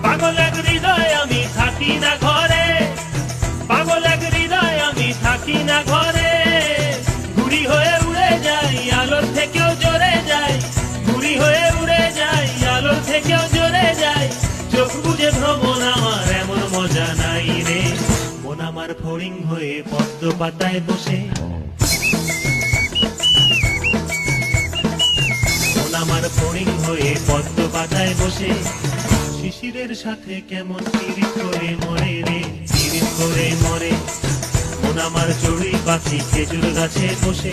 পাগল এক হৃদয় আমি থাকি না ঘরে, পাগল এক হৃদয় আমি থাকি না ঘরে, ঘুড়ি হয়ে উড়ে যাই আলোর থেকেও জোরে যাই, ঘুড়ি হয়ে উড়ে যাই আলোর থেকেও জোরে যাই, চোখ বুঝে ভ্রমণ আমার এমন মজা নাই রে, মন আমার ফড়িং হয়ে পদ্ম পাতায় বসে, মন আমার ফড়িং হয়ে পদ্ম পাতায় বসে, শিশিরের সাথে কেমন চিরিত করে মরে রে, চিরিত করে মরে, মন আমার চড়ুই পাখি খেজুর গাছে বসে।